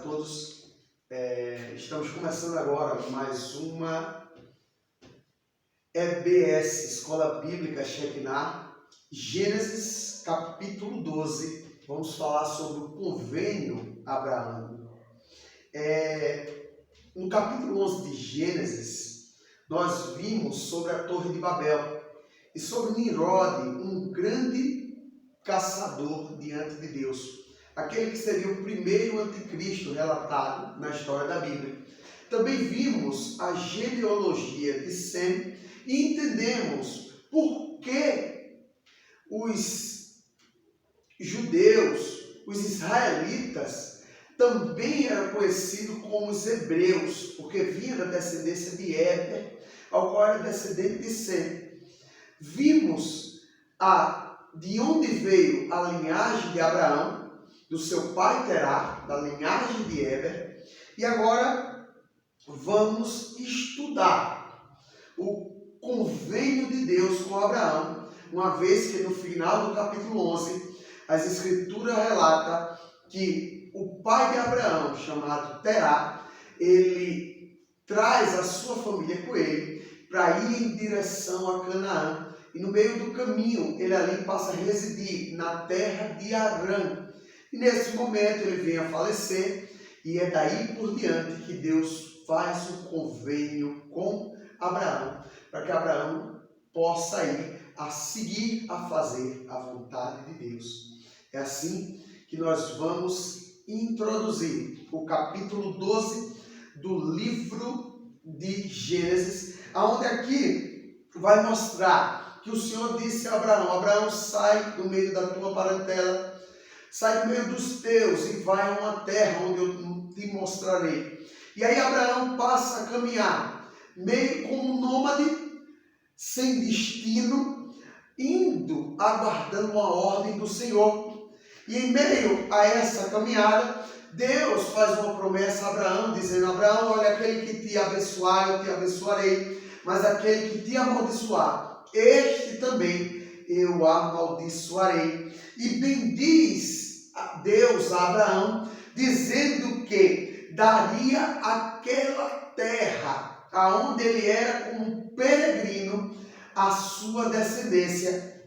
todos. Estamos começando agora mais uma EBS, Escola Bíblica Shekinah, Gênesis capítulo 12. Vamos falar sobre o convênio Abraão. No capítulo 11 de Gênesis, nós vimos sobre a Torre de Babel e sobre Nimrod, um grande caçador diante de Deus. Aquele que seria o primeiro anticristo relatado na história da Bíblia. Também vimos a genealogia de Sem e entendemos por que os judeus, os israelitas, também eram conhecidos como os hebreus, porque vinha da descendência de Éber, ao qual era descendente de Sem. Vimos de onde veio a linhagem de Abraão, do seu pai Terá, da linhagem de Éber, e agora vamos estudar o convênio de Deus com Abraão, uma vez que no final do capítulo 11, as escrituras relatam que o pai de Abraão, chamado Terá, ele traz a sua família com ele para ir em direção a Canaã, e no meio do caminho ele ali passa a residir na terra de Harã. E nesse momento ele vem a falecer, e é daí por diante que Deus faz o convênio com Abraão, para que Abraão possa ir a seguir a fazer a vontade de Deus. É assim que nós vamos introduzir o capítulo 12 do livro de Gênesis, onde aqui vai mostrar que o Senhor disse a Abraão: Abraão, sai do meio da tua parentela, sai do meio dos teus e vai a uma terra onde eu te mostrarei. E aí Abraão passa a caminhar, meio como um nômade, sem destino, indo, aguardando uma ordem do Senhor. E em meio a essa caminhada, Deus faz uma promessa a Abraão, dizendo: Abraão, olha, aquele que te abençoar, eu te abençoarei, mas aquele que te amaldiçoar, este também eu amaldiçoarei. E bendiz Deus a Abraão, dizendo que daria aquela terra, aonde ele era como um peregrino, a sua descendência.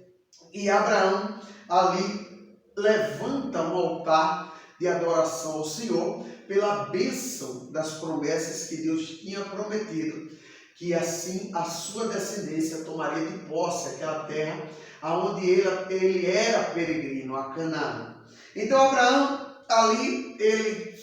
E Abraão ali levanta um altar de adoração ao Senhor, pela bênção das promessas que Deus tinha prometido, que assim a sua descendência tomaria de posse aquela terra aonde ele era peregrino, a Canaã. Então Abraão ali ele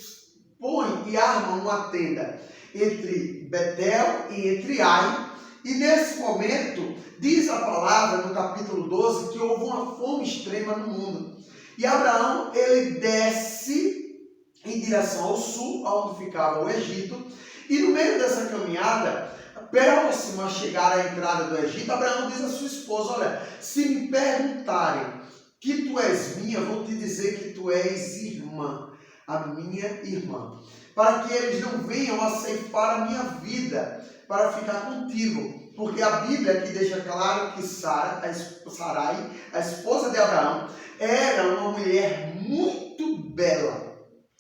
põe e arma uma tenda entre Betel e entre Ai, e nesse momento diz a palavra no capítulo 12 que houve uma fome extrema no mundo. E Abraão ele desce em direção ao sul, onde ficava o Egito, e no meio dessa caminhada, próximo a chegar à entrada do Egito, Abraão diz à sua esposa: olha, se me perguntarem que tu és minha, vou te dizer que tu és irmã, a minha irmã, para que eles não venham a ceifar a minha vida para ficar contigo. Porque a Bíblia aqui deixa claro que Sarai, a esposa de Abraão, era uma mulher muito bela.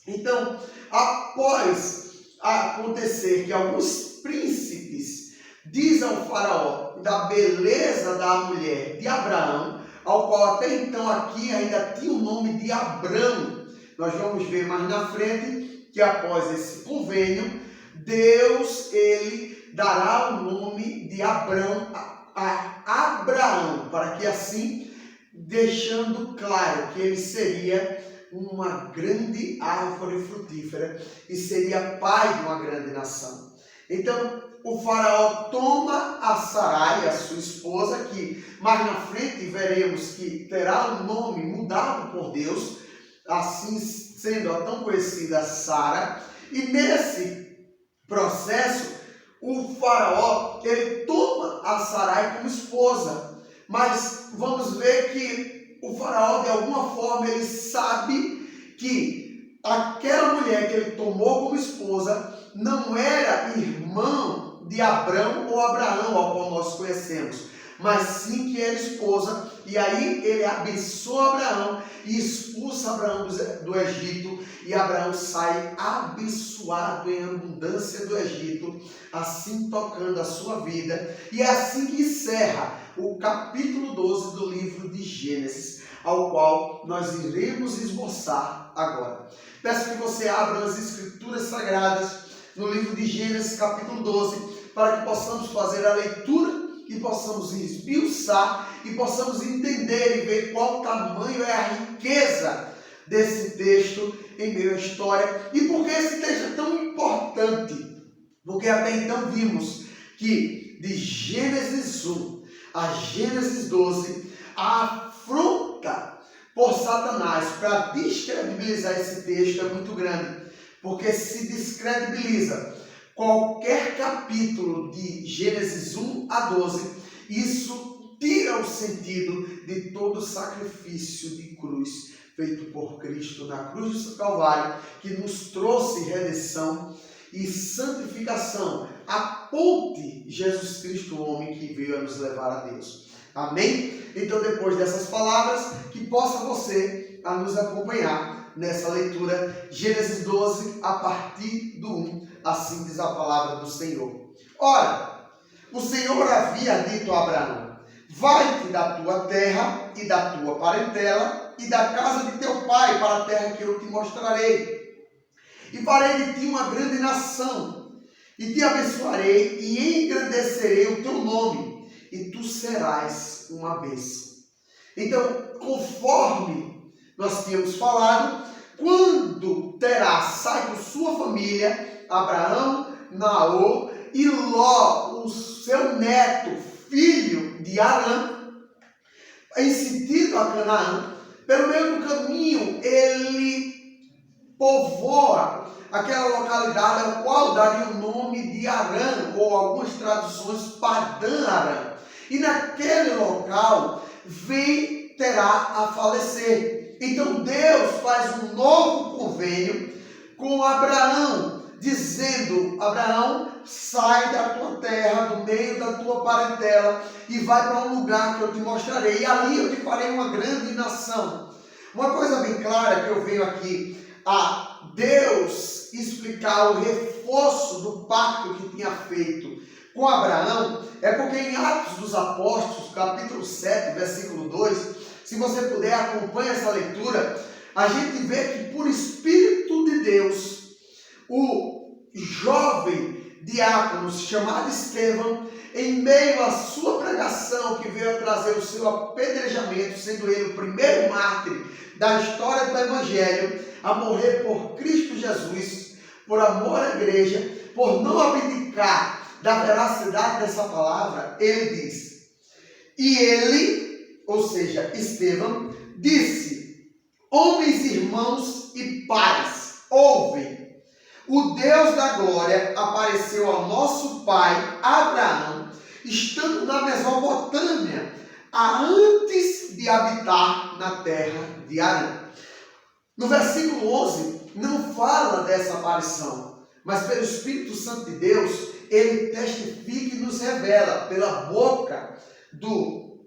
Então, após acontecer que alguns príncipes diz ao faraó da beleza da mulher de Abraão, ao qual até então aqui ainda tinha o nome de Abrão. Nós vamos ver mais na frente que após esse convênio, Deus ele dará o nome de Abrão a Abraão, para que assim, deixando claro que ele seria uma grande árvore frutífera e seria pai de uma grande nação. Então, o faraó toma a Sarai, a sua esposa, que mais na frente veremos que terá o nome mudado por Deus, assim sendo a tão conhecida Sara. E nesse processo, o faraó ele toma a Sarai como esposa. Mas vamos ver que o faraó, de alguma forma, ele sabe que aquela mulher que ele tomou como esposa não era irmão de Abrão ou Abraão, ao qual nós conhecemos, mas sim que era esposa. E aí ele abençoa Abraão e expulsa Abraão do Egito, e Abraão sai abençoado em abundância do Egito, assim tocando a sua vida. E é assim que encerra o capítulo 12 do livro de Gênesis, ao qual nós iremos esboçar agora. Peço que você abra as Escrituras Sagradas no livro de Gênesis, capítulo 12, para que possamos fazer a leitura e possamos esmiuçar e possamos entender e ver qual tamanho é a riqueza desse texto em meio à história e por que esse texto é tão importante. Porque até então vimos que de Gênesis 1 a Gênesis 12, a afronta por Satanás para descredibilizar esse texto é muito grande, porque se descredibiliza qualquer capítulo de Gênesis 1 a 12, isso tira o sentido de todo o sacrifício de cruz feito por Cristo na cruz do Calvário, que nos trouxe redenção e santificação, a ponte Jesus Cristo, o homem que veio a nos levar a Deus. Amém? Então, depois dessas palavras, que possa você a nos acompanhar nessa leitura, Gênesis 12, a partir do 1, assim diz a palavra do Senhor. Ora, o Senhor havia dito a Abraão: vai-te da tua terra e da tua parentela e da casa de teu pai para a terra que eu te mostrarei. E farei de ti uma grande nação, e te abençoarei e engrandecerei o teu nome, e tu serás uma bênção. Então, conforme nós tínhamos falado, quando Terá sai com sua família, Abraão, Naor e Ló, o seu neto, filho de Arã, em sentido a Canaã, pelo meio do caminho, ele povoa aquela localidade ao qual daria o nome de Arã, ou algumas traduções Padã-Arã. E naquele local vem Terá a falecer. Então Deus faz um novo convênio com Abraão, dizendo: Abraão, sai da tua terra, do meio da tua parentela, e vai para um lugar que eu te mostrarei, e ali eu te farei uma grande nação. Uma coisa bem clara que eu venho aqui a Deus explicar o reforço do pacto que tinha feito com Abraão, é porque em Atos dos Apóstolos, capítulo 7, versículo 2, se você puder, acompanhe essa leitura, a gente vê que por Espírito de Deus, o jovem diácono chamado Estevão, em meio à sua pregação, que veio a trazer o seu apedrejamento, sendo ele o primeiro mártir da história do Evangelho, a morrer por Cristo Jesus, por amor à igreja, por não abdicar da veracidade dessa palavra, ele diz: e ele, ou seja, Estevão, disse: homens, irmãos e pais, ouvem. O Deus da glória apareceu ao nosso pai Abraão, estando na Mesopotâmia, antes de habitar na terra de Arã. No versículo 11, não fala dessa aparição, mas pelo Espírito Santo de Deus, ele testifica e nos revela pela boca do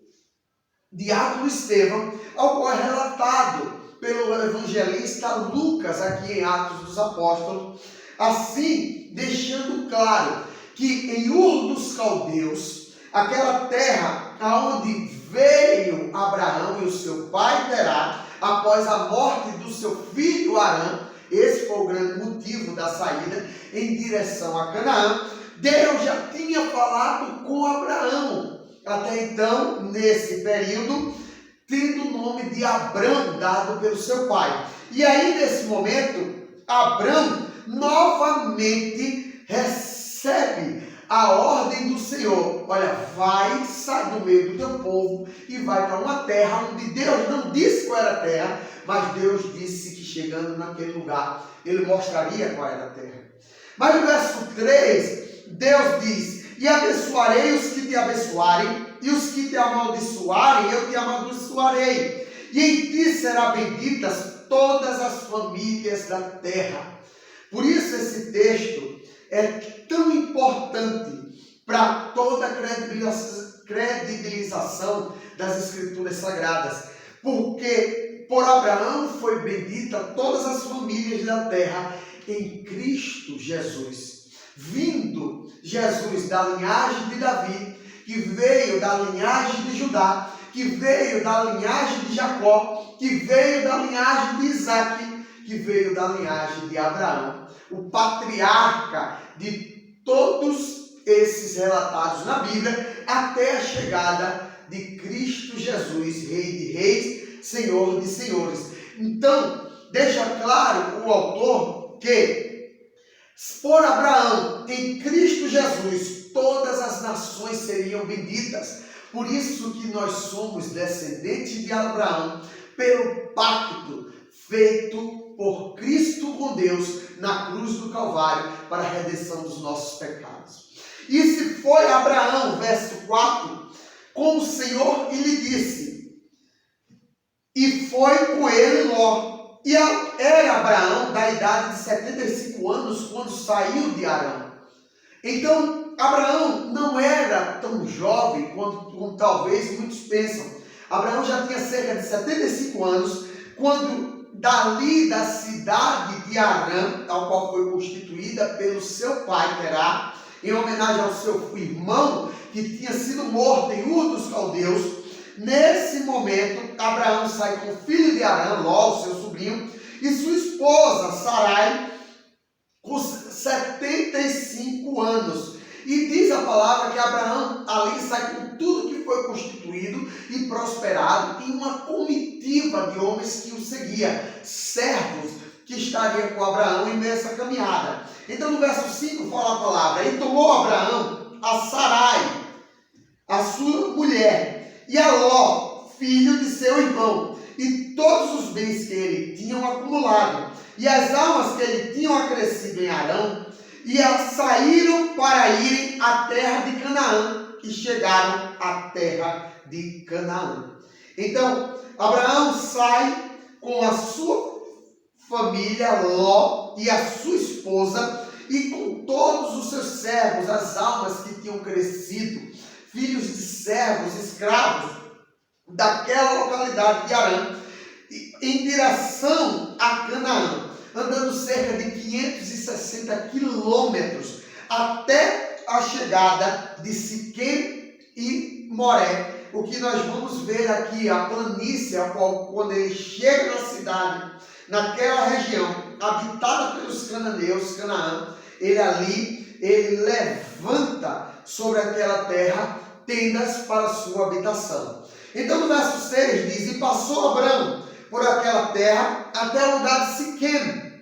diácono Estevão, ao qual é relatado pelo evangelista Lucas aqui em Atos dos Apóstolos, assim deixando claro que em Ur dos Caldeus, aquela terra aonde veio Abraão e o seu pai Terá, após a morte do seu filho Arã, esse foi o grande motivo da saída em direção a Canaã, Deus já tinha falado com Abraão, até então, nesse período, tendo o nome de Abrão dado pelo seu pai. E aí, nesse momento, Abrão novamente recebe a ordem do Senhor: olha, vai, sai do meio do teu povo e vai para uma terra onde Deus não disse qual era a terra, mas Deus disse que chegando naquele lugar, ele mostraria qual era a terra. Mas no verso 3, Deus diz: e abençoarei os que te abençoarem, e os que te amaldiçoarem, eu te amaldiçoarei. E em ti serão benditas todas as famílias da terra. Por isso esse texto é tão importante para toda a credibilização das Escrituras Sagradas, porque por Abraão foi bendita todas as famílias da terra em Cristo Jesus. Vindo Jesus da linhagem de Davi, que veio da linhagem de Judá, que veio da linhagem de Jacó, que veio da linhagem de Isaac, que veio da linhagem de Abraão, o patriarca de todos esses relatados na Bíblia, até a chegada de Cristo Jesus, Rei de Reis, Senhor de Senhores. Então, deixa claro o autor que, por Abraão, em Cristo Jesus, todas as nações seriam benditas. Por isso que nós somos descendentes de Abraão, pelo pacto feito por Cristo com Deus na cruz do Calvário para a redenção dos nossos pecados. E se foi Abraão, verso 4, com o Senhor e lhe disse, e foi com ele Ló. E era Abraão da idade de 75 anos quando saiu de Harã. Então, Abraão não era tão jovem como talvez muitos pensam. Abraão já tinha cerca de 75 anos quando dali da cidade de Harã, tal qual foi constituída pelo seu pai Terá, em homenagem ao seu irmão que tinha sido morto em Ur dos Caldeus. Nesse momento, Abraão sai com o filho de Harã, Ló, seu sobrinho, e sua esposa, Sarai, com 75 anos. E diz a palavra que Abraão ali sai com tudo que foi constituído e prosperado em uma comitiva de homens que o seguia, servos que estariam com Abraão em meio a essa caminhada. Então no verso 5 fala a palavra, e tomou Abraão a Sarai, a sua mulher, e a Ló, filho de seu irmão, e todos os bens que ele tinha acumulado, e as almas que ele tinha acrescido em Harã, e saíram para irem à terra de Canaã, e chegaram à terra de Canaã. Então, Abraão sai com a sua família, Ló, e a sua esposa, e com todos os seus servos, as almas que tinham crescido, filhos de servos, escravos, daquela localidade de Harã, em direção a Canaã, andando cerca de 560 quilômetros até a chegada de Siquém e Moré. O que nós vamos ver aqui, a planície, a qual, quando ele chega na cidade, naquela região habitada pelos cananeus, Canaã, ele levanta sobre aquela terra tendas para sua habitação. Então no verso 6 diz, e passou Abraão por aquela terra até o lugar de Siquém,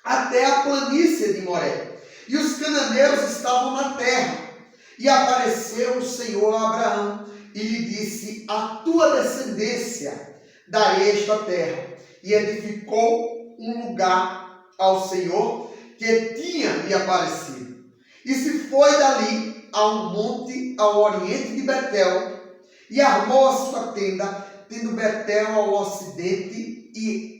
até a planície de Moré. E os cananeus estavam na terra. E apareceu o Senhor a Abraão e lhe disse, a tua descendência darei esta terra. E edificou um lugar ao Senhor que tinha lhe aparecido. E se foi dali a um monte ao oriente de Betel, e armou a sua tenda, tendo Betel ao ocidente e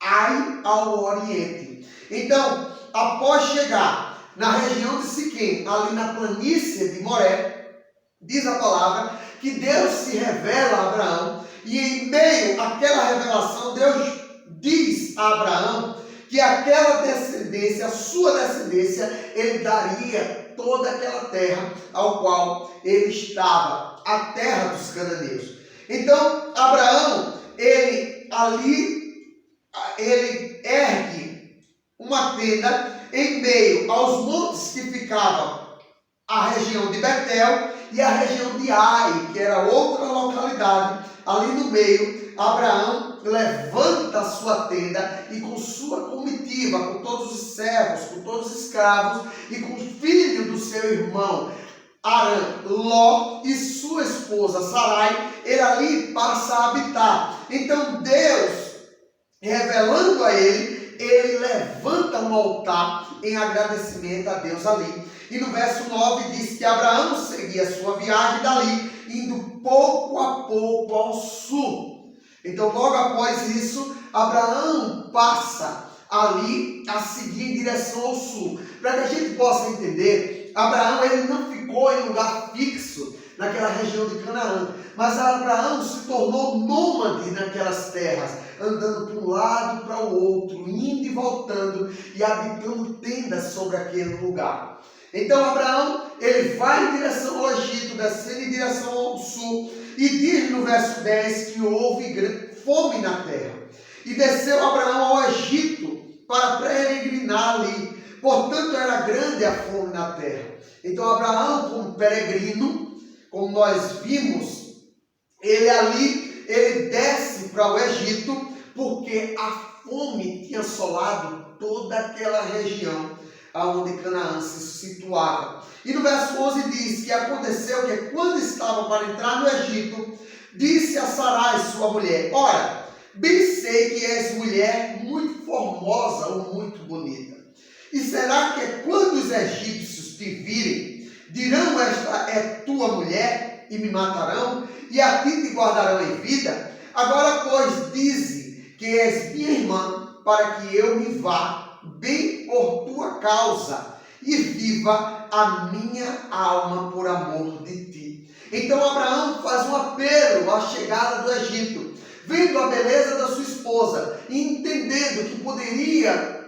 Ai ao oriente. Então, após chegar na região de Siquém, ali na planície de Moré, diz a palavra que Deus se revela a Abraão, e em meio àquela revelação, Deus diz a Abraão que aquela descendência, a sua descendência, ele daria toda aquela terra ao qual ele estava, a terra dos cananeus. Então, Abraão, ele ergue uma tenda em meio aos montes que ficavam a região de Betel e a região de Ai, que era outra localidade. Ali no meio, Abraão levanta a sua tenda e com sua comitiva, com todos os servos, com todos os escravos e com o filho do seu irmão Harã, Ló, e sua esposa Sarai, ele ali passa a habitar. Então Deus, revelando a ele levanta um altar em agradecimento a Deus ali. E no verso 9 diz que Abraão seguia a sua viagem dali, indo pouco a pouco ao sul. Então logo após isso, Abraão passa ali a seguir em direção ao sul. Para que a gente possa entender, Abraão ele não ficou em lugar fixo naquela região de Canaã. Mas Abraão se tornou nômade naquelas terras, andando para um lado para o outro, indo e voltando e habitando tendas sobre aquele lugar. Então Abraão, ele vai em direção ao Egito, descendo em direção ao sul, e diz no verso 10 que houve fome na terra. E desceu Abraão ao Egito para peregrinar ali. Portanto, era grande a fome na terra. Então Abraão, como peregrino, como nós vimos, ele desce para o Egito, porque a fome tinha assolado toda aquela região aonde Canaã se situava. E no verso 11 diz que aconteceu que quando estava para entrar no Egito, disse a Sarai, sua mulher: ora, bem sei que és mulher muito formosa ou muito bonita. E será que quando os egípcios te virem, dirão: esta é tua mulher, e me matarão, e a ti te guardarão em vida? Agora, pois, dize que és minha irmã, para que eu me vá bem por tua causa, e viva a minha alma por amor de ti. Então Abraão faz um apelo à chegada do Egito, vendo a beleza da sua esposa, e entendendo que poderia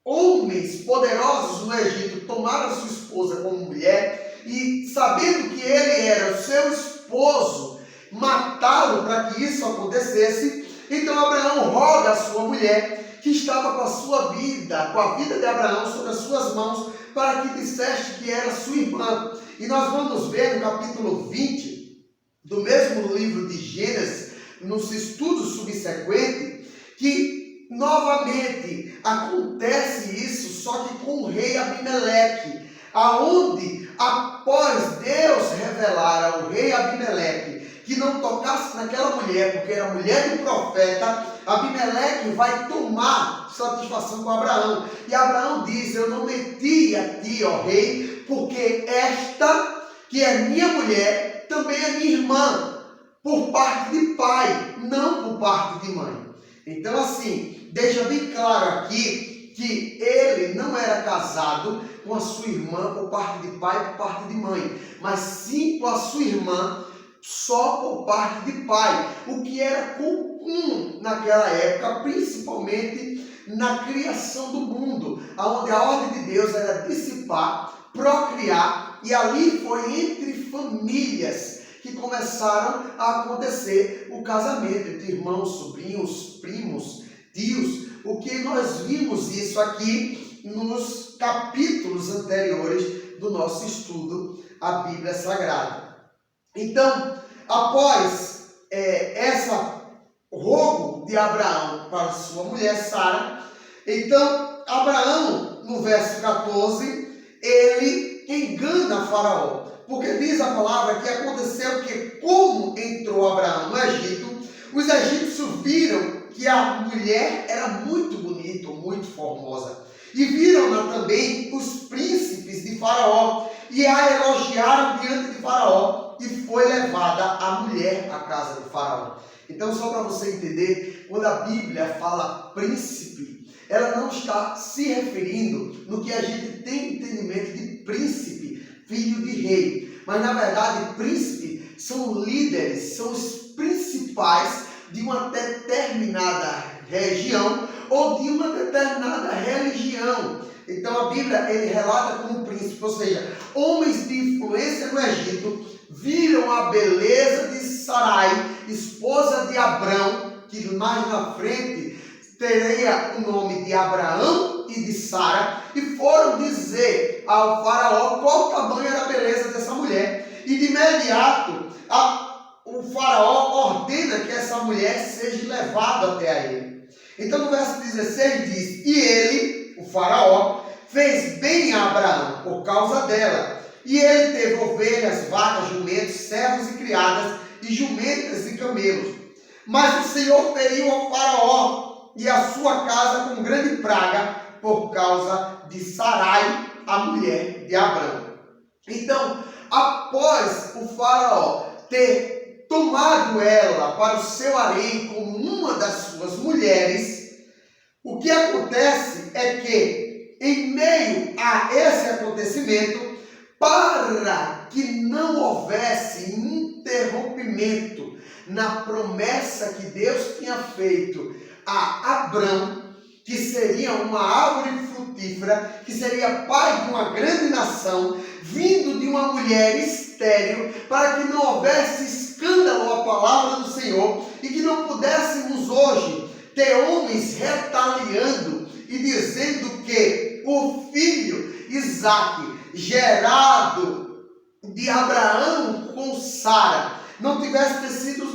homens poderosos no Egito tomar a sua esposa como mulher, e sabendo que ele era o seu esposo, matá-lo para que isso acontecesse. Então Abraão roga a sua mulher, que estava com a sua vida, com a vida de Abraão sobre as suas mãos, para que disseste que era sua irmã. E nós vamos ver no capítulo 20 do mesmo livro de Gênesis, nos estudos subsequentes, que novamente acontece isso, só que com o rei Abimeleque, aonde após Deus revelar ao rei Abimeleque que não tocasse naquela mulher, porque era mulher do profeta, Abimeleque vai tomar satisfação com Abraão. E Abraão diz: eu não menti a ti, ó rei, porque esta, que é minha mulher, também é minha irmã, por parte de pai, não por parte de mãe. Então, assim, deixa bem claro aqui que ele não era casado com a sua irmã por parte de pai e por parte de mãe, mas sim com a sua irmã só por parte de pai, o que era comum naquela época, principalmente na criação do mundo, onde a ordem de Deus era dissipar, procriar, e ali foi entre famílias que começaram a acontecer o casamento entre irmãos, sobrinhos, primos, tios, o que nós vimos isso aqui nos capítulos anteriores do nosso estudo, a Bíblia Sagrada. Então, após essa rogo de Abraão para sua mulher Sara, então Abraão, no verso 14, ele engana Faraó, porque diz a palavra que aconteceu que, como entrou Abraão no Egito, os egípcios viram que a mulher era muito bonita, muito formosa, e viram-na também os príncipes de Faraó, e a elogiaram diante de Faraó, e foi levada a mulher à casa de Faraó. Então, só para você entender, quando a Bíblia fala príncipe, ela não está se referindo no que a gente tem entendimento de príncipe, filho de rei. Mas, na verdade, príncipe são líderes, são os principais de uma determinada região ou de uma determinada religião. Então, a Bíblia ele relata como príncipe, ou seja, homens de influência no Egito viram a beleza de Sarai, esposa de Abrão, que mais na frente teria o nome de Abraão e de Sara, e foram dizer ao faraó qual o tamanho era a beleza dessa mulher. E de imediato, o faraó ordena que essa mulher seja levada até a ele. Então no verso 16 diz: e ele, o faraó, fez bem a Abraão por causa dela. E ele teve ovelhas, vacas, jumentos, servos e criadas, e jumentas e camelos. Mas o Senhor feriu ao faraó e a sua casa com grande praga por causa de Sarai, a mulher de Abrão. Então, após o faraó ter tomado ela para o seu harém como uma das suas mulheres, o que acontece é que, em meio a esse acontecimento, para que não houvesse interrompimento na promessa que Deus tinha feito a Abrão, que seria uma árvore frutífera, que seria pai de uma grande nação, vindo de uma mulher estéril, para que não houvesse escândalo à palavra do Senhor e que não pudéssemos hoje ter homens retaliando e dizendo que o filho Isaque, gerado de Abraão com Sara, não tivesse sido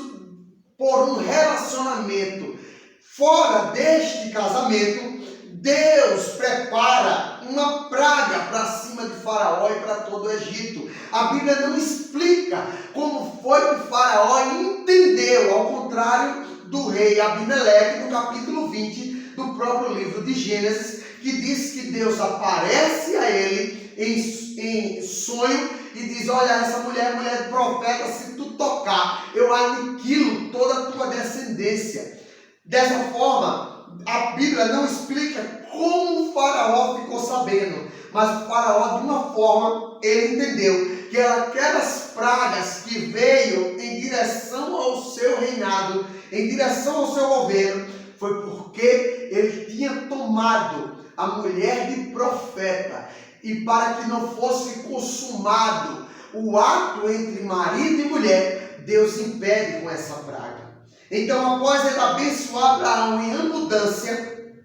por um relacionamento fora deste casamento. Deus prepara uma praga para cima de Faraó e para todo o Egito. A Bíblia não explica como foi que Faraó entendeu, ao contrário do rei Abimeleque, no capítulo 20 do próprio livro de Gênesis, que diz que Deus aparece a ele em sonho e diz: olha, essa mulher de profeta, se tu tocar, eu aniquilo toda a tua descendência. Dessa forma, a Bíblia não explica como o Faraó ficou sabendo, mas o Faraó, de uma forma, ele entendeu que aquelas pragas que veio em direção ao seu reinado, em direção ao seu governo, foi porque ele tinha tomado a mulher de profeta, e para que não fosse consumado o ato entre marido e mulher, Deus impede com essa praga. Então, após ele abençoar Abraão em abundância,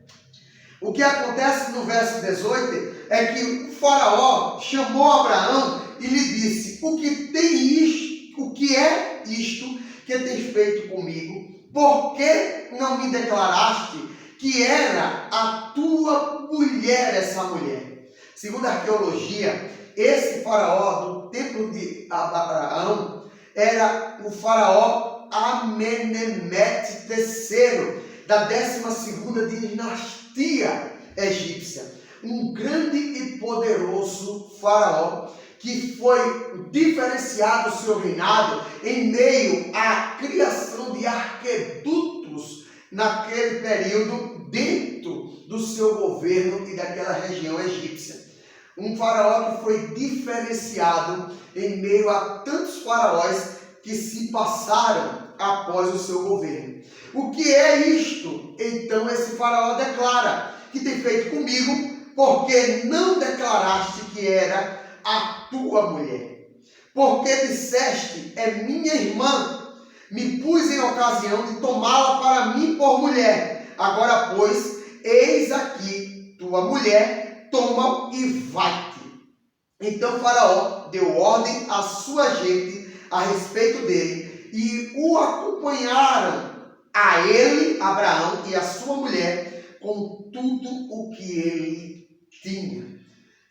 o que acontece no verso 18 é que o Faraó chamou Abraão e lhe disse: o que é isto que tens feito comigo? Por que não me declaraste que era a tua mulher essa mulher? Segundo a arqueologia, esse Faraó do templo de Abraão era o Faraó Amenemete III, da 12ª dinastia egípcia. Um grande e poderoso faraó que foi diferenciado o seu reinado em meio à criação de arquedutos naquele período dentro do seu governo e daquela região egípcia. Um faraó que foi diferenciado em meio a tantos faraós que se passaram após o seu governo. O que é isto? Então esse faraó declara: que tem feito comigo, porque não declaraste que era a tua mulher? Porque disseste: é minha irmã, me pus em ocasião de tomá-la para mim por mulher. Agora, pois, eis aqui tua mulher, toma e vai-te. Então Faraó deu ordem à sua gente a respeito dele, e o acompanharam a ele, Abraão, e a sua mulher, com tudo o que ele tinha.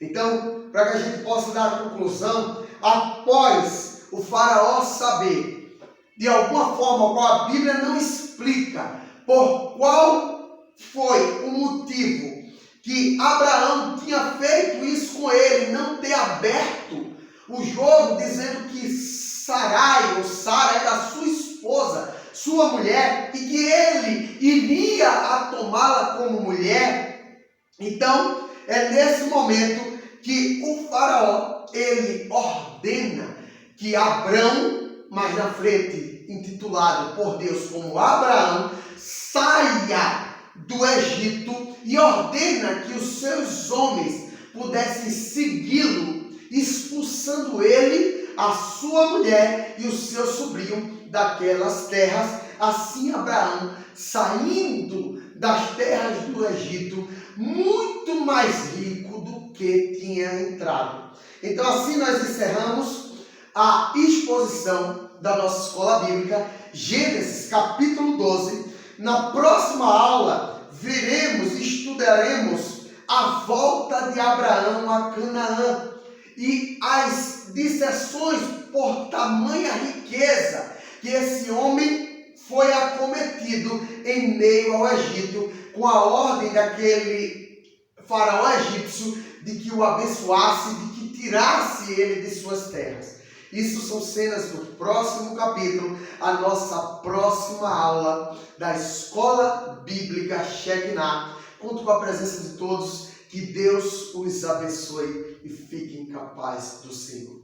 Então, para que a gente possa dar a conclusão, após o Faraó saber, de alguma forma, qual a Bíblia não explica, por qual foi o motivo que Abraão tinha feito isso com ele, não ter aberto o jogo, dizendo que Sarai, ou Sara, era sua esposa, sua mulher, e que ele iria a tomá-la como mulher. Então, é nesse momento que o faraó, ele ordena que Abrão, mais na frente intitulado por Deus como Abraão, saia do Egito e ordena que os seus homens pudessem segui-lo, expulsando ele, a sua mulher e o seu sobrinho daquelas terras. Assim Abraão, saindo das terras do Egito, muito mais rico do que tinha entrado. Então assim nós encerramos a exposição da nossa escola bíblica, Gênesis capítulo 12. Na próxima aula veremos e estudaremos a volta de Abraão a Canaã e as disseções por tamanha riqueza que esse homem foi acometido em meio ao Egito, com a ordem daquele faraó egípcio de que o abençoasse, de que tirasse ele de suas terras. Isso são cenas do próximo capítulo, a nossa próxima aula da Escola Bíblica Shekinah. Conto com a presença de todos. Que Deus os abençoe e fiquem capazes do Senhor.